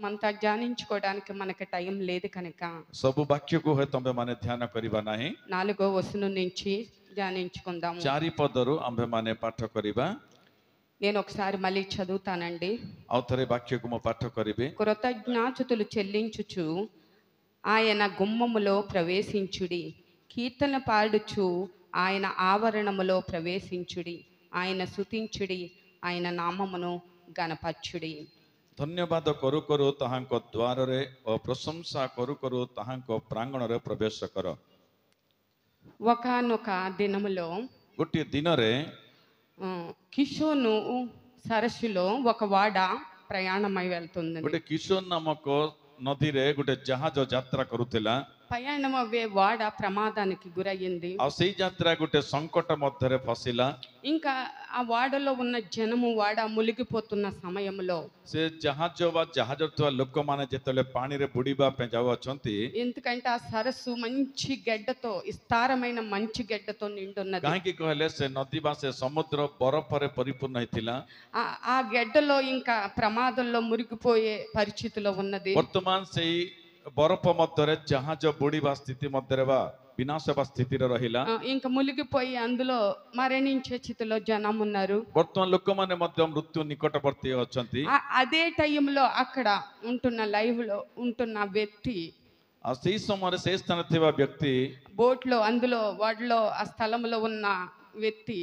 మనతో ధ్యానించుకోవడానికి మనకి టైం లేదు కనుక सबु वाक्य को है तंबे माने ध्यान करिबा नाही 4వ వచనం నుంచి ధ్యానించుకుందాం. चारि पदरु आंबे माने पाठ करिबा. నేను ఒకసారి మళ్ళీ చదువుతానండి. औथरे वाक्य को म पाठ करिबे. కృతజ్ఞాతులు చెల్లించుచు ఆయన గుమ్మములో ప్రవేశించుడి, కీర్తన పాడుచు ఆయన ఆవరణములో ప్రవేశించుడి, ఆయన స్తుతించుడి, ఆయన నామమును గణపరచుడి. धन्यवाद करू करू ताहांको द्वार रे और प्रशंसा करू करू ताहांको प्रांगण रे प्रवेश कर. ఒకానొక దినములో गोटे दिन रे కిషోను సరస్సులో ఒక వాడ ప్రయాణమై వెళ్తుంది. गोटे किशोर नामक नदी रे गोटे जहाज यात्रा करूथिला. ప్రయాణం అవే వాడ ప్రమాదానికి గురయ్యింది. आ सेई यात्रा गोटे संकट मध्य रे फसिला. ఇంకా ఆ వాడలో ఉన్న జనము వాడ మునిగిపోతున్న సమయంలో से जहाज वा जहाज तो लोक माने जेतले पानी रे बुडीबा पे जाव अछंती. ఎందుకంటే ఆ సరస్సు మంచి గడ్డతో విస్తారమైన మంచి గడ్డతో నిండున్నది. काहे की कहले से नदी बा से समुद्र बरफ रे परिपूर्ण हेतिला. ఆ గడ్డలో ఇంకా ప్రమాదంలో మునిగిపోయే పరిస్థితిలో ఉన్నది. वर्तमान सेई बरफ मध्य रे जहाज बुडीबा स्थिति मध्य रे बा विनाश बा स्थिति रे रहिला. ఇంకా మునిగిపోయి అందులో మరణించే స్థితిలో జనం ఉన్నారు. वर्तमान लोक माने मध्य मृत्यु निकटवर्ती अछंती. అదే టైంలో అక్కడ ఉంటున్న లైవ్ లో ఉంటున్న వ్యక్తి आ सेई समय से स्थान थिबा व्यक्ति బోట్లో అందులో వాడిలో ఆ స్థలంలో ఉన్న వ్యక్తి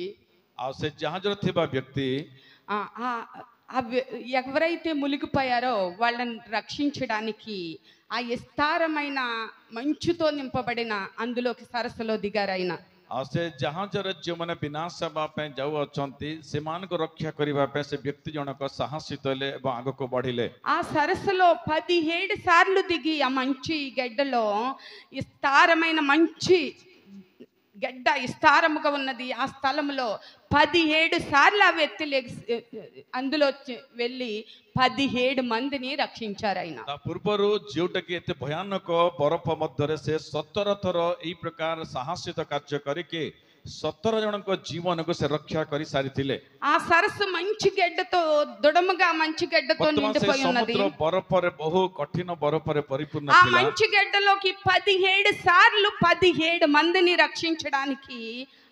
आ से जहाज रे थिबा व्यक्ति ఎవరైతే మునిగిపోయారో వాళ్ళని రక్షించడానికి ఆ విస్తారమైన మంచుతో నింపబడిన అందులోకి సరస్సులో దిగారైన. आ से जहाज रे जो माने विनाश बा पे जाउ अछंती सेमान को रक्षा करिबा पे से व्यक्ति जनक साहसित ले एवं आगो को बढ़िले. ఆ సరస్సులో 17 సార్లు దిగి ఆ మంచి గడ్డలో విస్తారమైన మంచి గడ్డ విస్తారముగా ఉన్నది. ఆ స్థలంలో 17 సార్లు ఆ వ్యక్తి అందులో వెళ్ళి 17 మందిని రక్షించారు ఆయన. ता पूर्वरु जोटा की एते भयानक बरफ मध्य रे से 17 थर ई प्रकार साहसित कार्य करिके 17 जनक जीवन को से रक्षा करि सारिथिले. ఆ సరస్సు మంచి గడ్డతో దృఢముగా మంచి గడ్డతో నిండిపోయి ఉన్నది. समुद्र बरफ रे बहु कठिन बरफ रे परिपूर्ण ఆ थिला. మంచి గడ్డలోకి 17 సార్లు 17 మందిని రక్షించడానికి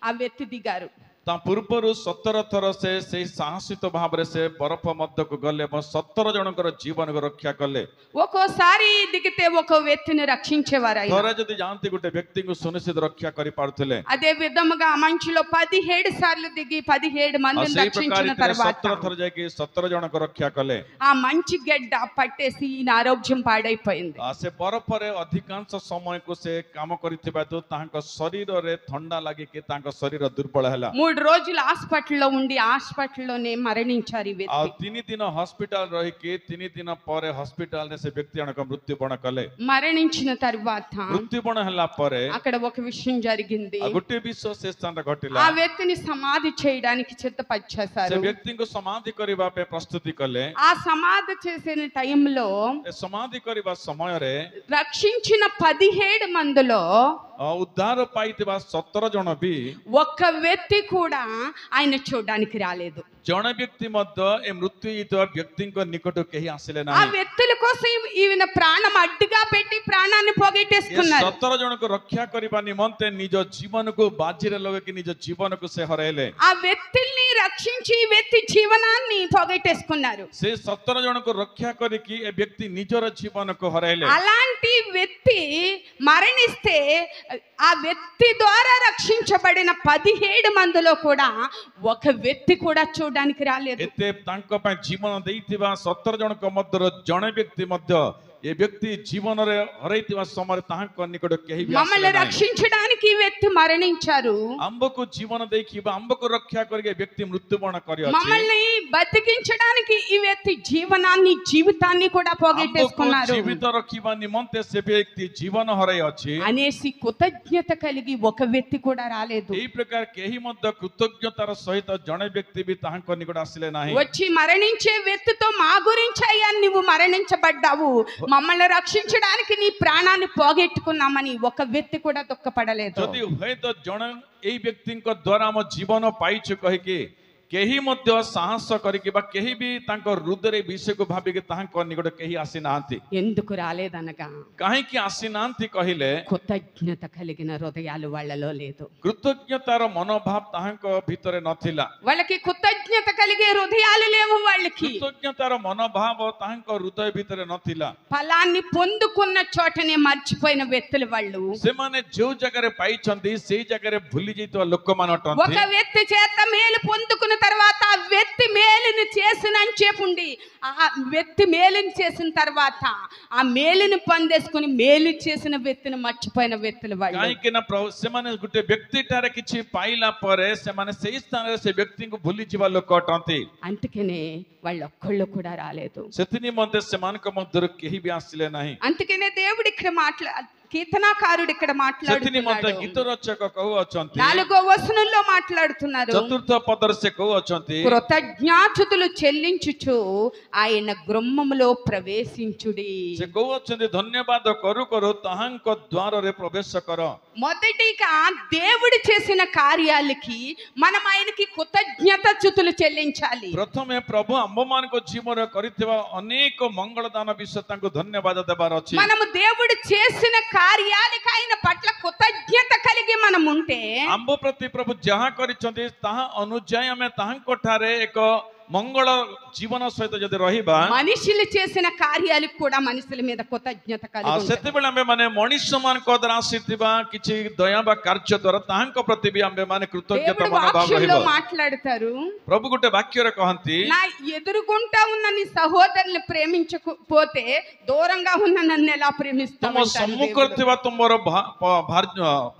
ఆ వ్యక్తి దిగారు. ता पूर्वरु 17 थर से साहसित भाव रे से बरफ मध्य को गले एवं 17 जनकर जीवन को रक्षा कले. ఒక్కోసారి దిగితే ఒక వ్యక్తిని రక్షించేవారు ఆయన. थरे जदी जानती गुटे व्यक्ति को सुनिश्चित रक्षा करि पारथिले. అదే విధముగా మంచులో 17 సార్లు దిగి 17 మందిని రక్షించిన తర్వాత 17 थर जाके 17 जन को रक्षा कले. ఆ మంచి గడ్డ పట్టేసి ఈయన ఆరోగ్యం పాడైపోయింది. आ से बरफ रे अधिकांश समय को से काम करिथिबा तो तांको शरीर रे ठंडा लागे के तांको शरीर दुर्बल हला. 3 రోజులు హాస్పిటల్లో ఉండి హాస్పిటల్లోనే మరణించారు ఈ आ వ్యక్తి. 3 दिन हॉस्पिटल रही के 3 दिन परे हॉस्पिटल ने से व्यक्ति जनक मृत्युवरण कले. మరణించిన తర్వాత मृत्युवरण हला परे అక్కడ ఒక విషయం జరిగింది. आ गुटे विश्व से स्थान घटिला. ఆ వ్యక్తిని సమాధి చేయడానికి से సిద్ధపరిచేశారు. व्यक्ति को समाधि करिबा पे प्रस्तुति कले. ఆ సమాధి చేసిన టైంలో ए समाधि करिबा समय रे రక్షించిన 17 మందిలో उद्धार पाइतिबा 17 जन भी ఒక్క వ్యక్తి కూడా ఆయన చూడడానికి రాలేదు. जन व्यक्ति मध्य ए मृत्यु व्यक्ति निकट कहीं आसिले ఆ नाही. వ్యక్తుల కోసం ఈయన ప్రాణం అడ్డుగా పెట్టి ప్రాణాన్ని పోగొట్టేసుకున్నారు. 17 जन को रक्षा करिबा निमंते निज जीवन को बाजी रे लगे कि निज जीवन को से हरेले. ఆ వ్యక్తుల్ని రక్షించి ఈ వ్యక్తి జీవనాన్ని పోగొట్టేసుకున్నారు. से 17 जन को रक्षा करी कि ए व्यक्ति निजर जीवन को हरेले. అలాంటి వ్యక్తి మరణిస్తే ఆ వ్యక్తి ద్వారా రక్షించబడిన 17 మందిలో కూడా ఒక వ్యక్తి కూడా చూడడానికి రాలేదు. एते तांको पय जीवन देइतिबा 17 जन को मध्य जने व्यक्ति मध्य ए व्यक्ति जीवन रे हरैतिबा समय तांको निकट केही भी మమ్మల్ని आसिले नाही. రక్షించడానికి ఈ వ్యక్తి మరణించారు. अंबको जीवन देखिबा अंबको रक्षा करके व्यक्ति मृत्युवरण करि अछि. మమ్మల్ని బతికించడానికి ఈ వ్యక్తి జీవనాన్ని జీవితాన్ని కూడా పోగొట్టేసుకున్నారు जीवित रखिबा निमंते से व्यक्ति जीवन हरै अछि. అనేసి కృతజ్ఞత కలిగి ఒక వ్యక్తి కూడా రాలేదు. एही प्रकार केही मध्य कृतज्ञतार सहित जने व्यक्ति भी तांको निकट आसिले नाही. వచ్చి మరణించే వ్యక్తితో మా గురించి అయ్యా నువ్వు మరణించబడ్డావు, మమ్మల్ని రక్షించడానికి నీ ప్రాణాన్ని పోగొట్టుకున్నామని ఒక వ్యక్తి కూడా దుఃఖపడలేదు. जदि होय तो जन एही व्यक्ति को द्वारा हम जीवन पाइछु कहि के केही मध्य साहस करिकि बा केही भी तांको हृदय विषय को भाबिकि तांको निकट केही आसी नांती ఎందుకు రాలేదనగా काहेकि आसी नांती कहिले కృతజ్ఞత కలిగిన హృదయాలు వాళ్ళలో లేదు. कृतज्ञतार मनोभाव तांको भितरे नथिला వాళ్ళకి కృతజ్ఞత కలిగే హృదయాలు లేవు. వాళ్ళకి कृतज्ञतार मनोभाव तांको हृदय भितरे नथिला. ఫలాన్ని పొందుకున్న చోటనే మర్చిపోయిన వ్యక్తులు వాళ్ళు. से माने जो जगह रे पाइछंती सेही जगह रे भूली जैतो लोक मानटंती. ఒక వ్యక్తి చేత మేలు పొందుకున్న తర్వాత ఆ వ్యక్తి మేలుని చేసినని చెప్పుండి ఆ వ్యక్తి మేలుని చేసిన తర్వాత ఆ మేలుని పొందేసుకుని మేలు చేసిన వ్యక్తిని మర్చిపోయిన వ్యక్తులు వాళ్ళు. काहेकि ना प्रभु से माने गुटे व्यक्ति टारे किछि पाइला परे से माने सेही स्थान रे से व्यक्ति को भूली जीवा लोक अटंती. అందుకనే వాళ్ళు ఒక్కళ్ళు కూడా రాలేదు. सेतिनि मध्य सेमानक मध्य केही भी आसिले नाही. అందుకనే దేవుడు ఇక్కడ కీర్తనాకారుడు ఇక్కడ सेतिनि मध्य మాట్లాడుతున్నాడు. गीत रचक कहू अछंती 4వ వచనంలో మాట్లాడుతున్నారు. चतुर्थ पदर से कहू अछंती కృతజ్ఞాతులు చెల్లించుచు ఆయన గృహములో ప్రవేశించుడి. से कहू अछंती धन्यवाद करू करू ताहांक द्वार रे प्रवेश कर. మొదటిగా దేవుడు చేసిన కార్యాలకి మనం ఆయనకి కృతజ్ఞతాస్తుతులు చెల్లించాలి. प्रथमे प्रभु आंबमान को जीवन करितबा अनेक मंगल दान विषय तांको धन्यवाद देबार अछि. మనము దేవుడు చేసిన కార్యాలకి ఆయన పట్ల కృతజ్ఞత కలిగి మనం ఉంటే आंब प्रति प्रभु जहा करिसंती ताहा अनुजय हमें ताहांको ठारे एक मंगल जीवन सहित जदि रहिबा మనుషులు చేసిన కార్యాలకు కూడా మనుషుల మీద కృతజ్ఞత కలిగి ఉండాలి. सेते बेला हमें माने मनुष्य मान को द्वारा आसीतिबा किछि दया बा कार्य द्वारा ताहांको प्रति भी हमें माने कृतज्ञता దేవుడు मनोभाव వాక్యంలో रहिबो. మాట్లాడతారు. प्रभु गुटे वाक्य रे कहंती నా ఎదురుగుంటా ఉన్న నీ సహోదరుని ప్రేమించకపోతే దూరంగా ఉన్న నన్ను ఎలా तुम ప్రేమిస్తావు? सम्मुख थिबा तुमरो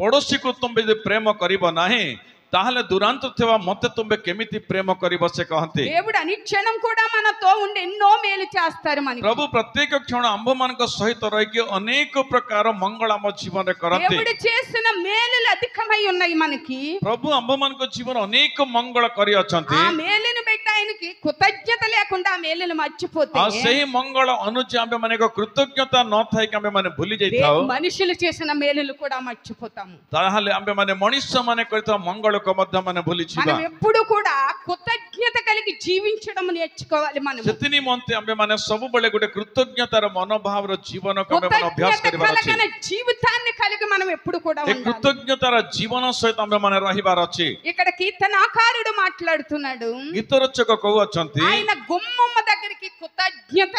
पड़ोसी को तुम यदि प्रेम करिबो नाही ताहले दुरांत थिबा मते तुम केमिति प्रेम करिबो से कहंती. దేవుడు అనిక్షణం కూడా మనతో ఉండి ఎన్నో మేలు చేస్తారు మనకి. प्रभु प्रत्येक क्षण आंब मान सहित रही अनेक प्रकार मंगल आम जीवन रे करंती. దేవుడు చేసిన మేలులు అధికమై ఉన్నాయి మనకి. प्रभु आंब मान जीवन अनेक मंगल करि अछंती. ఆ మేలుని బట్టి ఆయనకి కృతజ్ఞత లేకుండా ఆ మేలును మర్చిపోతే आ सही मंगल अनुज आंबे माने को कृतज्ञता न थाई के आंबे माने भूली जाइताओ. మనుషులు చేసిన మేలులు కూడా మర్చిపోతాము. ताहले आंबे माने मनुष्य माने करिता मंगल को मध्य माने भूली छिबा. మనం ఎప్పుడు కూడా కృతజ్ఞత కలిగి జీవించడం నేర్చుకోవాలి. మనం सेतिनि मनते आंबे माने सब बेले गुटे कृतज्ञतार मनोभाव रो जीवन को आंबे माने अभ्यास కృతజ్ఞత करिबार अछि. కలిగిన జీవితాన్ని కలిగి మనం ఎప్పుడు కూడా ए ఉండాలి. कृतज्ञतार जीवन सहित आंबे माने रहिबार अछि. ఇక్కడ కీర్తనాకారుడు మాట్లాడుతున్నాడు. गीत रचक कहू अछंती ఆయన గుమ్మమ్మ దగ్గరికి కృతజ్ఞత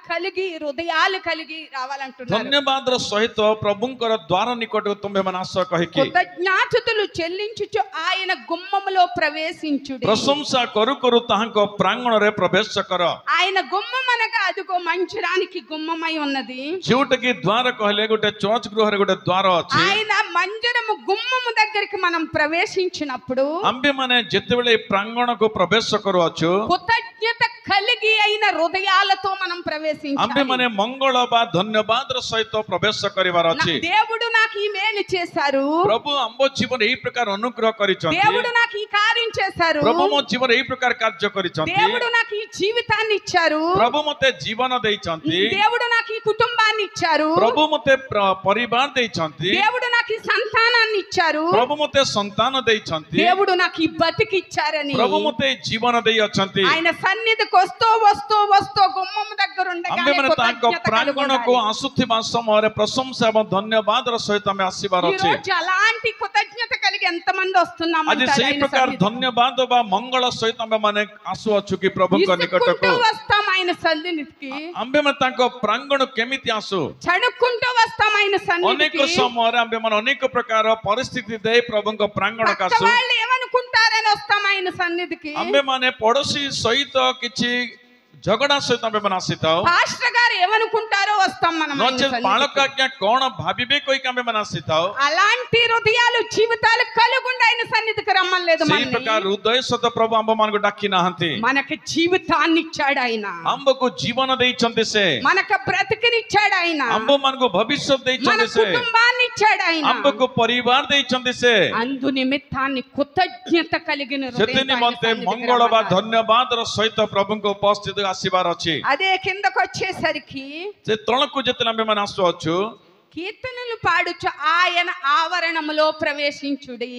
కలిగి హృదయాలు కలిగి రావాలంటున్నారు. धन्यवाद रो सहित प्रभुंकर द्वार निकट तुमे मन आस कहि कि కృతజ్ఞాతులు చెల్లించుచు ఆయన గుమ్మములో ప్రవేశించుడి. प्रशंसा करू करू ताहांको प्रांगण रे प्रवेश कर. ఆయన గుమ్మం అనగా అదిగో మందిరానికి గుమ్మమై ఉన్నది. जोट की द्वार कहले गुटे चर्च गृह रे गुटे द्वार अछि. ఆయన మందిరము గుమ్మము దగ్గరికి మనం ప్రవేశించినప్పుడు आंबे माने जेतेबेले प्रांगण को प्रवेश करू अछु కృతజ్ఞత కలిగి అయిన హృదయాలతో మనం आंबे ప్రవేశించాలి. माने मंगल बा धन्यवाद रो सहित प्रवेश करिवार अछि. దేవుడు నాకు ఈ మేలు చేశారు, प्रभु आंबो जीवन एही प्रकार अनुग्रह करिसंती. దేవుడు నాకు ఈ కార్యం చేశారు, प्रभु मो जीवन एही प्रकार कार्य करिसंती. దేవుడు నాకు ఈ జీవితాన్ని ఇచ్చారు, प्रभु मते जीवन देइसंती. దేవుడు నాకు ఈ కుటుంబాన్ని ఇచ్చారు, प्रभु मते परिवार देइसंती. దేవుడు నాకు ఈ సంతానాన్ని ఇచ్చారు, प्रभु मते संतान देइसंती. దేవుడు నాకు ఈ బతికి ఇచ్చారని प्रभु मते जीवन देइ अछंती. ఆయన సన్నిధికి వస్తూ వస్తూ వస్తూ గుమ్మం దగ్గర ఉండగానే आंबे माने तांको కృతజ్ఞత प्रांगण కలిగి को ఉండాలి. आसुथिबा समय प्रशंसा एवं धन्यवाद रो सहित हमें आसीबार ఈ अछि. రోజు అలాంటి కృతజ్ఞత కలిగి ఎంతమంది వస్తున్నాము आज सही प्रकार धन्यवाद बा मंगल सहित हमें माने आसु अछु कि प्रभु को निकट को వస్తాం ఆయన సన్నిధికి, आंबे माने तांको प्रांगण केमिति आसु. చడుక్కుంటూ వస్తాం ఆయన अनेक సన్నిధికి. समय आंबे माने अनेक प्रकार परिस्थिति दे प्रभु को प्रांगण పక్క कासु. వాళ్ళు ఏమనుకుంటారని వస్తాం ఆయన సన్నిధికి. आंबे माने पड़ोसी सहित किछि झगड़ा सहित आंबे माने आसीताओ. పాస్టర్ గారు ఏమనుకుంటారో వస్తాం మనం ఆయన नचेत సన్నిధికి. बालक आज्ञा कोन भाबिबे कोई आंबे माने आसीताओ. అలాంటి హృదయాలు జీవితాలు కలుగుండి ఆయన సన్నిధికి రమ్మలేదు. सही प्रकार हृदय सत प्रभु आंब मान को डाकी नाहंती. మనకి జీవితాన్ని ఇచ్చాడు ఆయన, आंब को जीवन देइछंती से. మనకు బ్రతికినిచ్చాడు ఆయన, आंब मान को भविष्य మన देइछंती से. కుటుంబాన్ని ఇచ్చాడు ఆయన. आंब को परिवार देइछंती से. అందు నిమిత్తాన్ని కృతజ్ఞత కలిగిన सेतिनि मते मंगल बा धन्यवाद रो सहित प्रभु को उपस्थित आसीबार अछि. అదే కిందకు వచ్చేసరికి से तळकु जेतले आंबे मान आसु अछु కీర్తనలు పాడుచు ఆయన ఆవరణములో ప్రవేశించుడి.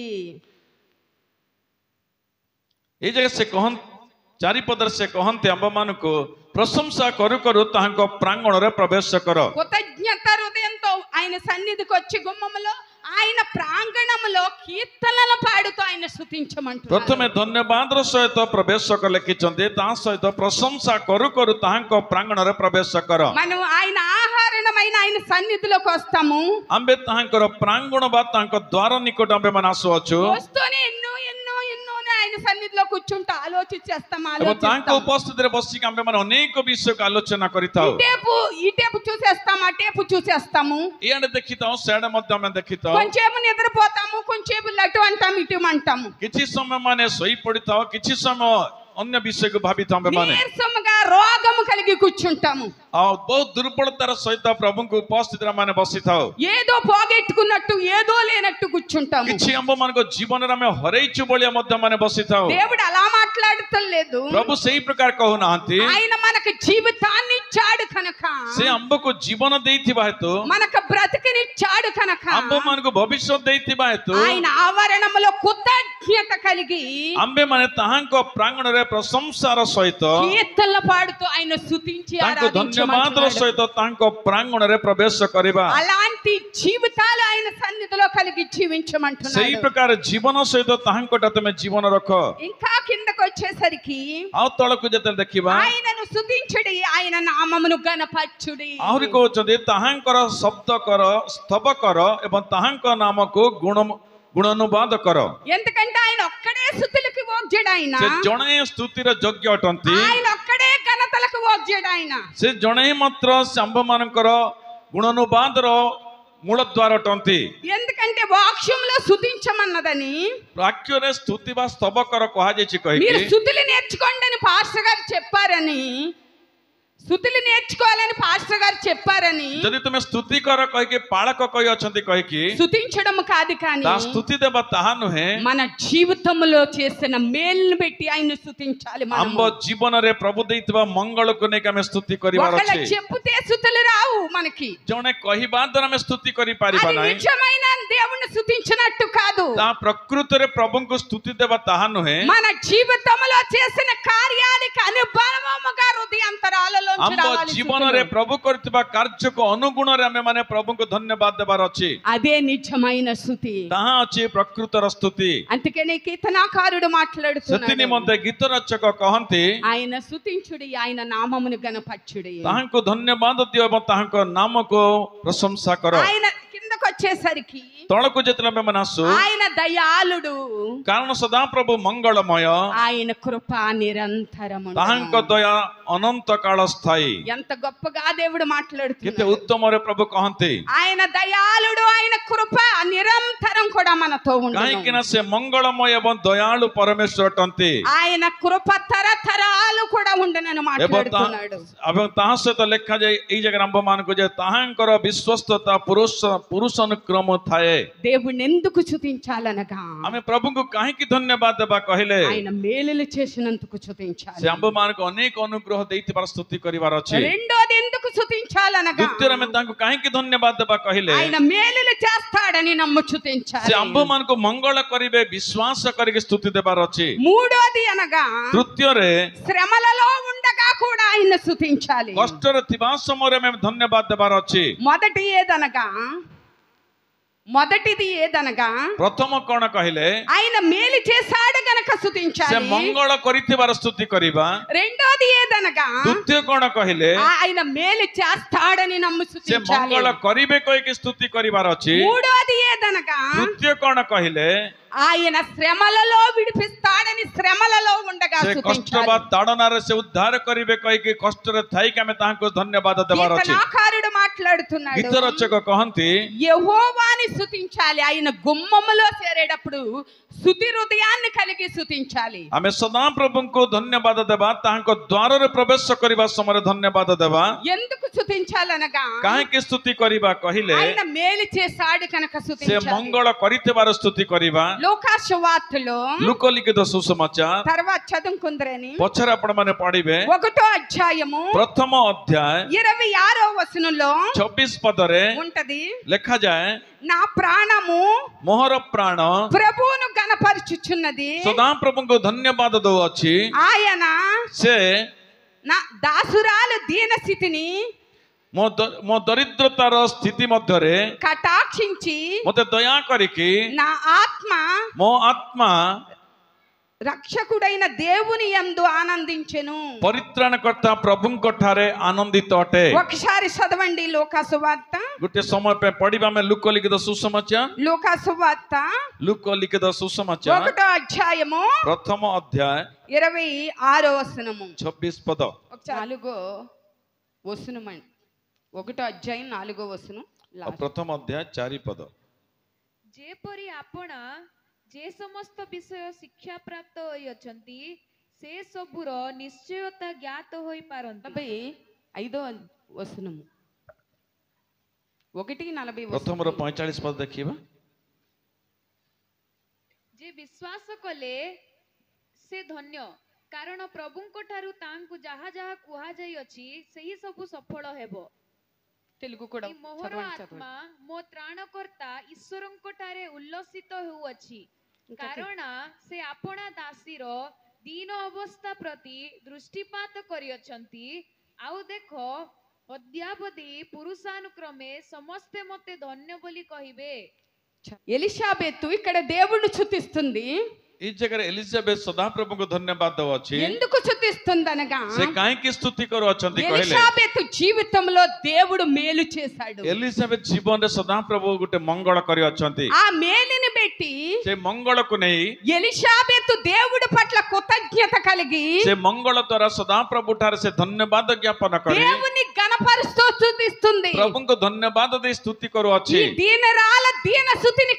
ये जगह से कहन चारिपदर से कहते आंब मान को प्रशंसा करू करू तांको प्रांगण रे प्रवेश कर కృతజ్ఞత హృదయంతో ఆయన సన్నిధికి వచ్చి గుమ్మములో ఆయన ప్రాంగణములో కీర్తనలు పాడుతూ ఆయన స్తుతించమంటున్నారు. प्रथमे धन्यवाद सहित प्रवेश कर लिखिछन्ते ता सहित प्रशंसा करू करू तांको प्रांगण रे प्रवेश कर. మనం ఆయన ఆహారణమైన ఆయన సన్నిధిలోకి వస్తాము. आंबे तांकर प्रांगण बा तांको द्वार निकट आंबे मन आसुअछु. వస్తూనే ఎన్నో ఎన్నో ఎన్నోనే ఆయన సన్నిధిలో కూర్చుంటూ ఆలోచించేస్తాం तांको उपस्थिति रे बसिक आंबे मन अनेक विषय को आलोचना करिताउ. ఈ టేపు చూసేస్తాం ఆ టేపు చూసేస్తాము. इयाडे देखिताउ सेडे मध्ये आमे देखिताउ. కొంచెంసేపు నిద్రపోతాము కొంచెంసేపు లటు అంటాం ఇటు అంటాము. किछि समय माने सोई पडिताउ किछि समय अन्य विषय को भाबिताउ आंबे माने. నీరసముగా రోగము కలిగి కూర్చుంటాము. आ बहुत दुर्बलतार सहित प्रभु को उपस्थिति रे माने बसिताउ. ఏదో పోగొట్టుకున్నట్టు ఏదో లేనట్టు కూర్చుంటాము. किछि आंबे मन को जीवन रे आमे हरैछु बोलिया मध्ये माने बसिताउ. దేవుడు అలా మాట్లాడతలేదు. प्रभु सेही प्रकार कहू नाहंती. ఆయన మనకు జీవితాన్ని ఇచ్చాడు కనుక से आंब को जीवन देइथिबा हेतु మనకు బ్రతికినిచ్చాడు కనుక आंब मन को भविष्य देइथिबा हेतु ఆయన ఆవరణములో కృతజ్ఞత కలిగి आंबे माने ताहांको प्रांगण रे प्रशंसार सहित కీర్తనలు పాడుతూ ఆయన స్తుతించి तांको धन्यवाद ఆరాధించమంటున్నాడు. सहित तांको प्रांगण रे प्रवेश करिबा. అలాంటి జీవితాలు ఆయన సన్నిధిలో కలిగి सेही జీవించమంటున్నాడు. प्रकार जीवन सहित ताहांकोटा तमे जीवन रख. ఇంకా కిందకు వచ్చేసరికి आ तळकु जेते देखिबा ఆయనను స్తుతించుడి ఆయన నామమును గణపరచుడి. आहुरी कहउछन्ते ताहांकर शब्द कर स्तव कर एवं ताहांको नामको गुणानुवाद कर. ఎందుకంటే ఆయన ఒక్కడే స్తుతులకు యోగ్యుడు. ఆయన से जणे स्तुतिर योग्य अटंती. ఆయన ఒక్కడే ఘనతలకు యోగ్యుడు. ఆయన से जणे मात्र आंब मानकर गुणानुवादर मूल द्वार अटंती. ఎందుకంటే వాక్యంలో స్తుతించమన్నదని वाक्यरे स्तुति बा स्तव कर कहा जायछि మీరు कहिके స్తుతులు నేర్చుకోండి అని పాస్టర్ గారు చెప్పారని స్తుతులు నేర్చుకోవాలని పాస్టర్ గారు చెప్పారని जदि तुमे स्तुति कर कहिके पाळक कहि अछंती कहिके స్తుతించడం కాదు కానీ ता स्तुति देबा ताहा नुहे. మన జీవితంలో చేసిన మేలును బట్టి ఆయన స్తుతించాలి. आंब जीवन रे प्रभु देइतबा मंगल को नेक हमें स्तुति करिवार ఒకళ్ళ अछि. చెప్పుతే స్తుతులు రావు మనకి. जणे कहिबा द्वारा हमें स्तुति करि पारिबा అది नाही. నిజమైన దేవుని స్తుతించినట్టు కాదు. ता प्रकृति रे प्रभु को स्तुति देबा ताहा नुहे. మన జీవితంలో చేసిన కార్యాలకు అనుభవముగా హృదయాంతరాలలో आंब जीवन रे प्रभु करतिबा कार्य को अनुगुण रे हमें माने प्रभु को धन्यवाद देबार अछि. అదే నిజమైన స్తుతి. ताहा अछि प्रकृतर स्तुति. అందుకనే కీర్తనాకారుడు सति మాట్లాడుతున్నాడు. निमंते गीत रचक कहंती ఆయన స్తుతించుడి ఆయన నామమును గణపరచుడి. ताहांको धन्यवाद दियो एवं ताहांको नाम को प्रशंसा करो. ఆయన కిందకు వచ్చేసరికి तळकु जेतले में मनासु ఆయన దయాళుడు. कारण सदा प्रभु मंगलमय. ఆయన కృప నిరంతరము. ताहांको दया अनंत काल स्थायी. ఎంత గొప్పగా దేవుడు केते మాట్లాడుతున్నాడు. उत्तम रे प्रभु कहंती. ఆయన దయాళుడు ఆయన కృప నిరంతరం కూడా మనతో काहे ఉండును. किना से मंगलमय एवं दयालु परमेश्वर अटंती. ఆయన కృప తరతరాలు కూడా ఉండునని మాట్లాడుతున్నాడు. एवं ताहा सहित लेखा जाय एई जगह आंब मान को जे ताहांकर विश्वस्तता पुरुष अनुक्रम थाए. దేవుని ఎందుకు స్తుతించాలనగా आमे प्रभु को काहे की धन्यवाद देबा कहिले. ఆయన మేలులు చేసినందుకు స్తుతించాలి. से आंब मान को अनेक अनुग्रह देइतिबार स्तुति करिवार अछि. రెండోది ఎందుకు స్తుతించాలనగా द्वितीय में तांको काहे की धन्यवाद देबा कहिले. ఆయన మేలులు చేస్తాడని నమ్ము స్తుతించాలి. से आंब मान को मंगल करिवे विश्वास करिके स्तुति देबार अछि. మూడోది అనగా तृतीय रे శ్రమలలో ఉండగా కూడా ఆయన స్తుతించాలి. कष्ट रे थिबा समय रे में धन्यवाद देबार अछि. మొదటిది ఏదనగా प्रथम कोन कहिले ఆయన మేలు చేశాడు గనక से స్తుతించాలి. मंगल करिथिबार स्तुति करिबा. రెండోది ఏదనగా द्वितीय कोन कहिले ఆయన మేలు చేస్తాడని నమ్ము से స్తుతించాలి. मंगल करिवे कहिके स्तुति करिबार अछि. మూడోది ఏదనగా तृतीय कोन कहिले ఆయన శ్రమలలో విడిపిస్తాడని శ్రమలలో ఉండగా से कष्ट స్తుతించాలి. बा ताड़नार से उद्धार करिवे कहिके कष्ट रे थाई के हमें ताहांको धन्यवाद देबार अछि. కీర్తనాకారుడు మాట్లాడుతున్నాడు. गीत रचक कहंती యెహోవాని స్తుతించాలి. ఆయన గుమ్మములో చేరేటప్పుడు స్తుతి హృదయాన్ని కలిగి స్తుతించాలి. हमें सदा प्रभु को धन्यवाद देबा. ताहांको द्वार रे प्रवेश करिबा समय धन्यवाद देबा. ఎందుకు స్తుతించాలనగా काहे के स्तुति करिबा कहिले ఆయన మేలు చేశాడు కనుక से స్తుతించాలి. मंगल करितेबार स्तुति करिबा. లూకాసు వార్తలో ଲୁକ ଲିଖିତ ସୁସମାଚାର తర్వాత చదువుకుందరని ପଛରେ ଆପଣ ମାନେ ପଢିବେ 1వ అధ్యాయము ପ୍ରଥମ ଅଧ୍ୟାୟ 26వ వచనంలో 24 ପଦରେ ఉంటది. ଲେଖାଯାଏ, నా ప్రాణము ମୋହର ପ୍ରାଣ ప్రభువును గణపరచుచున్నది, ସଦାପ୍ରଭୁଙ୍କୁ ଧନ୍ୟବାଦ ଦଉଅଛି। ఆయన ସେ నా దాసురాలు దీన స్థితిని ମୋ ଦରିଦ୍ରତାର ସ୍ଥିତି ମଧ୍ୟରେ కటాక్షించి ମତେ ଦୟା କରିକି నా ఆత్మ ମୋ ଆତ୍ମା రక్షకుడైన దేవుని యందు ఆనందించెను. ପରିତ୍ରାଣକର୍ତ୍ତା ପ୍ରଭୁଙ୍କ ଠାରେ ଆନନ୍ଦିତ ଅଟେ। ఒకసారి చదవండి లూకాసు వార్త. ଗୋଟେ ସମୟ ପାଇଁ ପଢିବା ଆମେ ଲୁକ ଲିଖିତ ସୁସମାଚାର లూకాసు వార్త ଲୁକ ଲିଖିତ ସୁସମାଚାର 1వ అధ్యాయము ପ୍ରଥମ ଅଧ୍ୟାୟ 26వ వచనము 26 ପଦ। 4వ వచనమండి. 1వ అధ్యాయం 4వ వచనం. ପ୍ରଥମ ଅଧ୍ୟାୟ 4 ପଦ। ଯେପରି ଆପଣ ଯେ ସମସ୍ତ ବିଷୟ ଶିକ୍ଷା ପ୍ରାପ୍ତ ହୋଇଅଛନ୍ତି ସେ ସବୁର ନିଶ୍ଚୟତା ଜ୍ଞାତ ହୋଇପାରନ୍ତି। 5వ వచనము 1:40 ପ୍ରଥମର 45 ପଦ ଦେଖିବା। ଯେ ବିଶ୍ୱାସ କଲେ ସେ ଧନ୍ୟ, କାରଣ ପ୍ରଭୁଙ୍କ ଠାରୁ ତାଙ୍କୁ ଯାହା ଯାହା କୁହାଯାଇଅଛି ସେହି ସବୁ ସଫଳ ହେବ। తెలుగు కూడా ମୋହର ଆତ୍ମା ମୋ ତ୍ରାଣକର୍ତ୍ତା ଈଶ୍ୱରଙ୍କ ଠାରେ ଉଲ୍ଲସିତ ହେଉଅଛି, କାରଣ ସେ ଆପଣା ଦାସୀର ଦୀନ ଅବସ୍ଥା ପ୍ରତି ଦୃଷ୍ଟିପାତ କରିଅଛନ୍ତି। ଆଉ ଦେଖ, ଅଦ୍ୟାବଧି ପୁରୁଷାనుକ୍ରମେ ସମସ୍ତେ ମୋତେ ଧନ୍ୟ ବୋଲି କହିବେ। ఎలిషాబెతు ఇక్కడ దేవుణ్ణి స్తుతిస్తుంది. ఈ ଜାଗାରେ ଏଲିଜାବେଥ ସଦାପ୍ରଭୁଙ୍କୁ ଧନ୍ୟବାଦ ଦଉଅଛି। ఎందుకు స్తుతిస్తుందనగా ସେ କାହିଁକି ସ୍ତୁତି କରୁଅଛନ୍ତି କହିଲେ, ఎలిషాబెతు జీవితంలో దేవుడు మేలు చేశాడు. ଏଲିଜାବେଥ ଜୀବନରେ ସଦାପ୍ରଭୁ ଗୋଟେ ମଙ୍ଗଳ କରିଅଛନ୍ତି। ఆ మేలుని బట్టి ସେ ମଙ୍ଗଳକୁ ନେଇ ఎలిషాబెతు దేవుడి పట్ల కృతజ్ఞత కలిగి ସେ ମଙ୍ଗଳ ଦ୍ୱାରା ସଦାପ୍ରଭୁ ଠାରେ ସେ ଧନ୍ୟବାଦ ଜ୍ଞାପନ କରି దేవుని గణపరుస్తూ స్తుతిస్తుంది. ପ୍ରଭୁଙ୍କୁ ଧନ୍ୟବାଦ ଦେଇ ସ୍ତୁତି ఈ କରୁଅଛି। దీనరాల దీన స్తుతిని